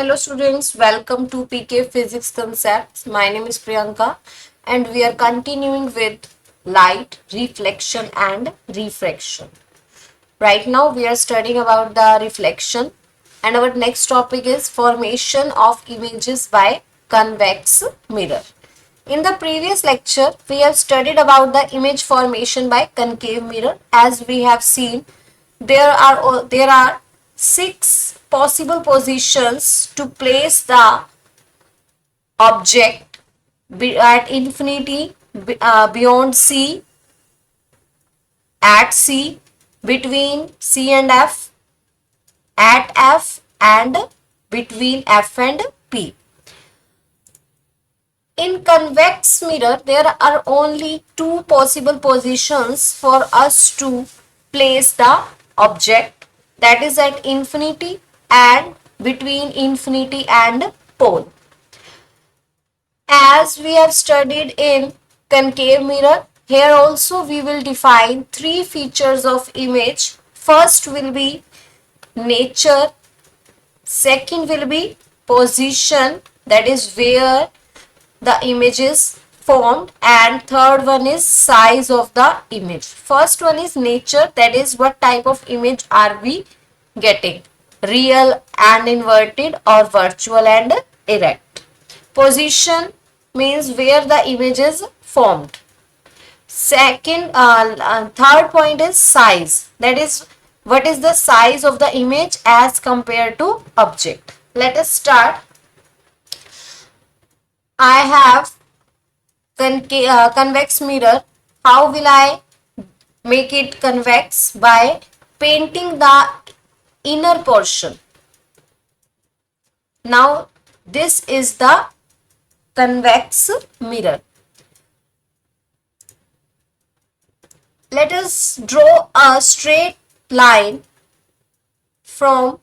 Hello students, welcome to PK Physics Concepts. My name is Priyanka and we are continuing with light, reflection and refraction. Right now we are studying about the reflection and our next topic is formation of images by convex mirror. In the previous lecture, we have studied about the image formation by concave mirror. As we have seen, there are six possible positions to place the object at infinity, beyond C, at C, between C and F, at F, and between F and P. In convex mirror, there are only two possible positions for us to place the object, that is at infinity and between infinity and pole. As we have studied in concave mirror, here also we will define three features of image. First will be nature, second will be position, that is where the image is formed, and third one is size of the image. First one is nature, that is what type of image are we getting, real and inverted or virtual and erect. Position means where the image is formed. Third point is size, that is what is the size of the image as compared to object. Let us start. I have convex mirror. How will I make it convex? By painting the inner portion. Now this is the convex mirror. Let us draw a straight line from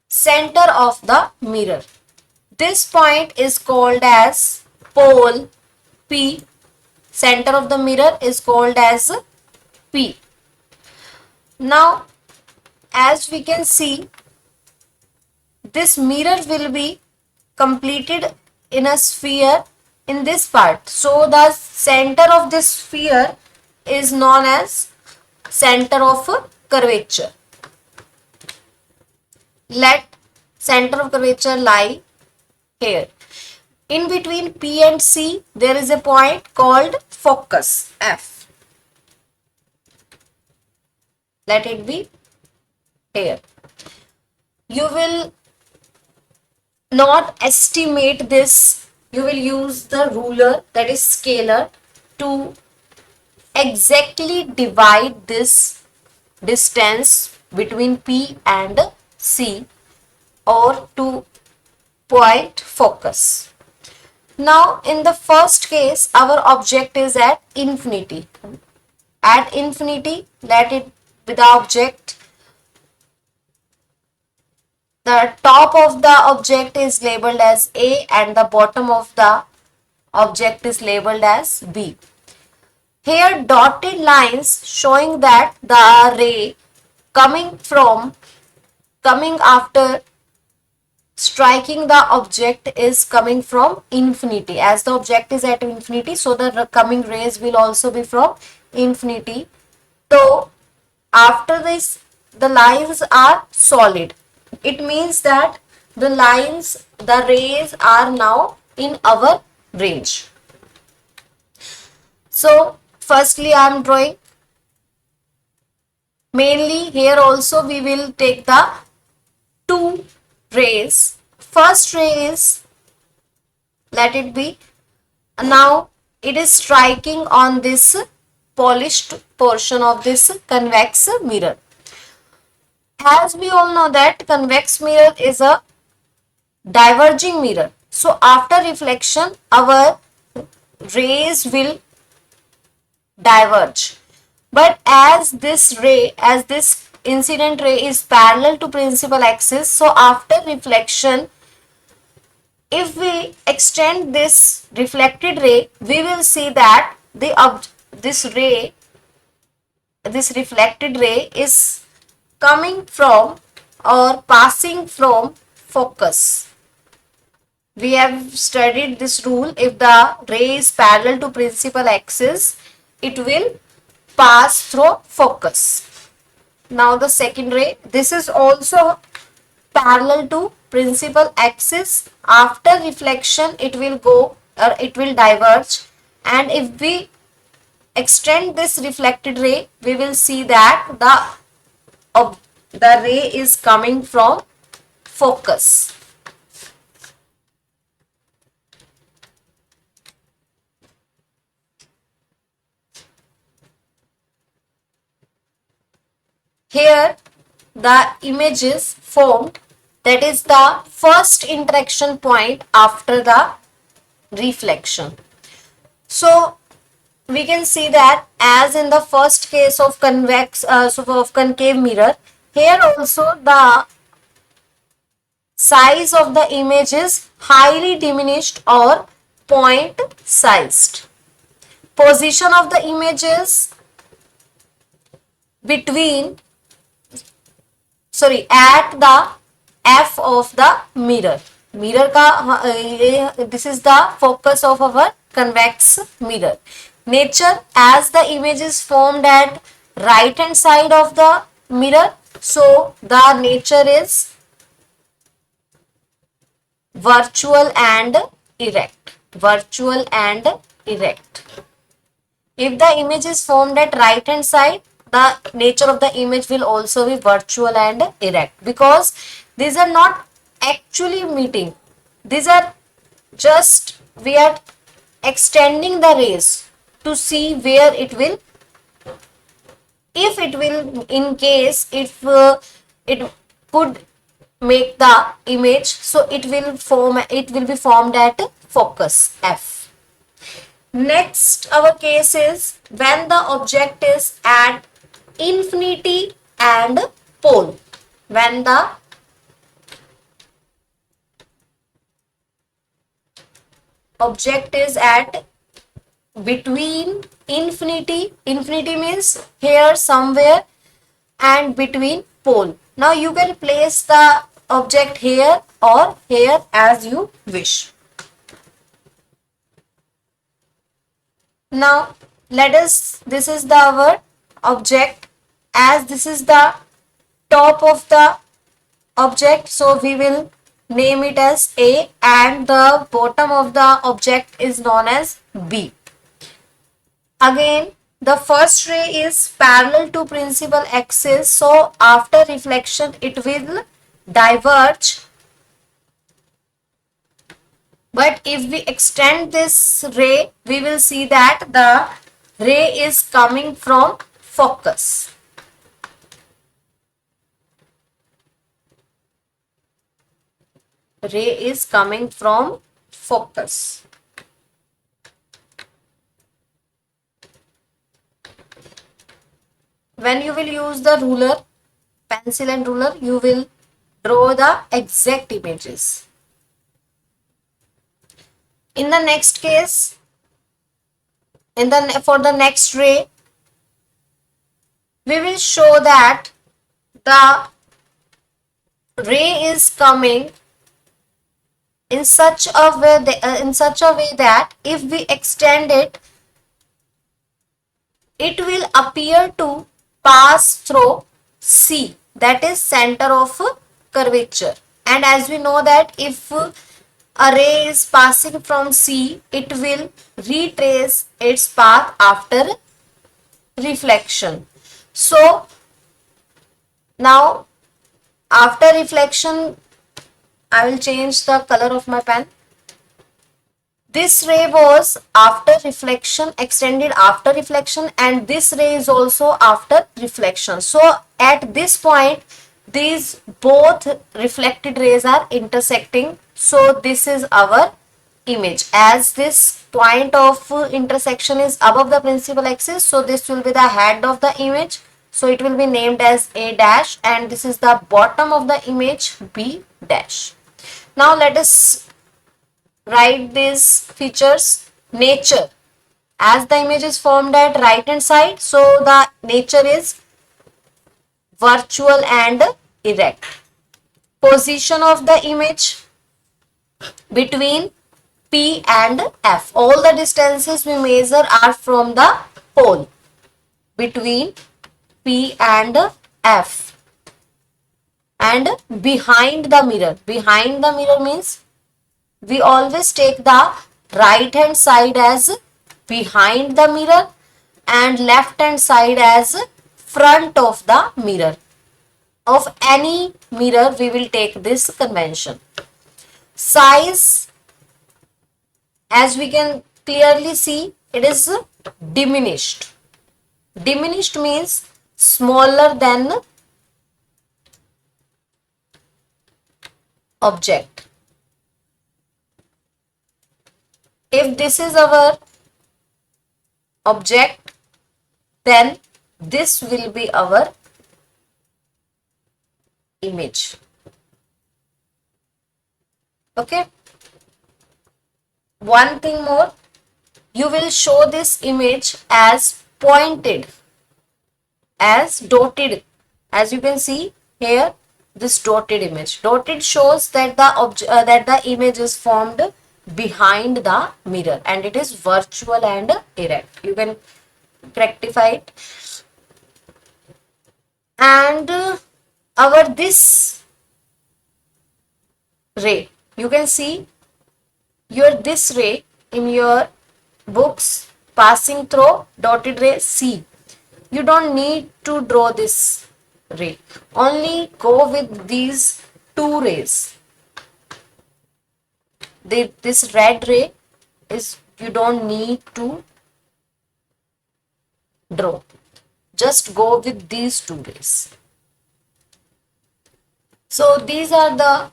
center of the mirror. This point is called as pole P. Center of the mirror is called as P. Now, as we can see, this mirror will be completed in a sphere in this part. So, the center of this sphere is known as center of curvature. Let center of curvature lie here. In between P and C, there is a point called focus, F. Let it be here. You will not estimate this. You will use the ruler, that is scalar, to exactly divide this distance between P and C, or to point focus. Now in the first case, our object is at infinity. At infinity, let it be the object. The top of the object is labeled as A and the bottom of the object is labeled as B. Here dotted lines showing that the ray coming after striking the object is coming from infinity. As the object is at infinity, so the coming rays will also be from infinity. So after this, the lines are solid. It means that the rays are now in our range. So firstly I am drawing. Mainly here also we will take the two rays. First ray is, let it be, now it is striking on this polished portion of this convex mirror. As we all know that convex mirror is a diverging mirror. So after reflection, our rays will diverge. But as this incident ray is parallel to principal axis, so after reflection, if we extend this reflected ray, we will see that this reflected ray is coming from or passing from focus. We have studied this rule. If the ray is parallel to principal axis, it will pass through focus. Now the second ray, this is also parallel to principal axis. After reflection, it will go or it will diverge, and if we extend this reflected ray, we will see that the ray is coming from focus. Here the image is formed, that is the first interaction point after the reflection. So we can see that as in the first case of concave mirror, here also the size of the image is highly diminished or point sized. Position of the image is at the f of the mirror. Mirror का this is the focus of our convex mirror. Nature, as the image is formed at right hand side of the mirror, so the nature is virtual and erect. Virtual and erect. If the image is formed at right hand side, the nature of the image will also be virtual and erect, because these are not actually meeting. These are just, we are extending the rays to see where it will, if it will, in case if it could make the image, so it will be formed at focus f. Next, our case is when the object is at infinity and pole. When the object is at between infinity means here somewhere, and between pole. Now you can place the object here or here as you wish. Now this is our object, as this is the top of the object, so we will name it as A, and the bottom of the object is known as B. Again, the first ray is parallel to principal axis, so after reflection it will diverge. But if we extend this ray, we will see that the ray is coming from focus. Ray is coming from focus. When you will use the ruler, pencil and ruler, you will draw the exact images. In the next case, for the next ray, we will show that the ray is coming in such a way that if we extend it, it will appear to pass through C, that is center of curvature. And as we know that if a ray is passing from C, it will retrace its path after reflection. So now after reflection, I will change the color of my pen. This ray was after reflection, extended after reflection, and this ray is also after reflection. So at this point, these both reflected rays are intersecting. So this is our image. As this point of intersection is above the principal axis, so this will be the head of the image. So it will be named as A dash, and this is the bottom of the image, B dash. Now let us write these features. Nature, as the image is formed at right hand side, so the nature is virtual and erect. position of the image between P and F. All the distances we measure are from the pole between P and F. And behind the mirror. Behind the mirror means we always take the right hand side as behind the mirror and left hand side as front of the mirror. Of any mirror we will take this convention. Size, as we can clearly see, it is diminished. Diminished means smaller than object. If this is our object, then this will be our image. Okay. One thing more, you will show this image as pointed, as dotted. As you can see here, this dotted image. Dotted shows that the image is formed behind the mirror and it is virtual and erect. You can rectify it. And our this ray, you can see your this ray in your books passing through dotted ray C. You don't need to draw this ray. Only go with these two rays. This red ray is, you don't need to draw. Just go with these two rays. So these are the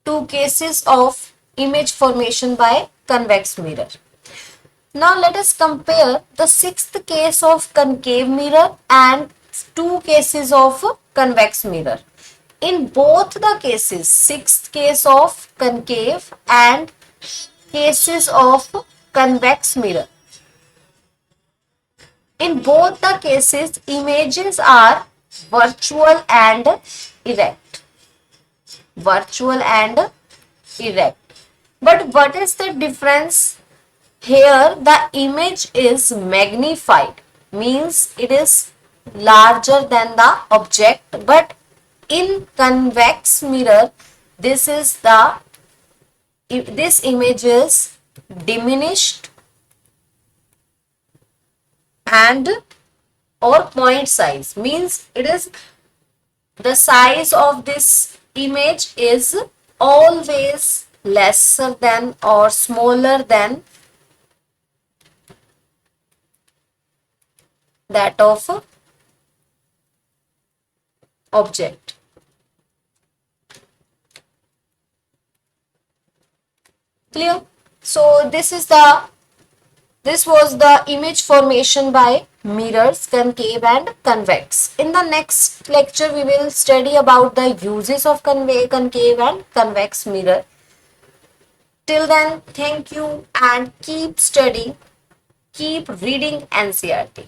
two cases of image formation by convex mirror. Now let us compare the sixth case of concave mirror and two cases of convex mirror. In both the cases, sixth case of concave and cases of convex mirror, in both the cases, images are virtual and erect. Virtual and erect. But what is the difference? Here the image is magnified, means it is larger than the object, but in convex mirror this image is diminished and or point size, means it is the size of this image is always lesser than or smaller than that of object. Clear? So this was the image formation by mirrors, concave and convex. In the next lecture we will study about the uses of concave and convex mirror. Till then, thank you and keep studying, keep reading NCERT.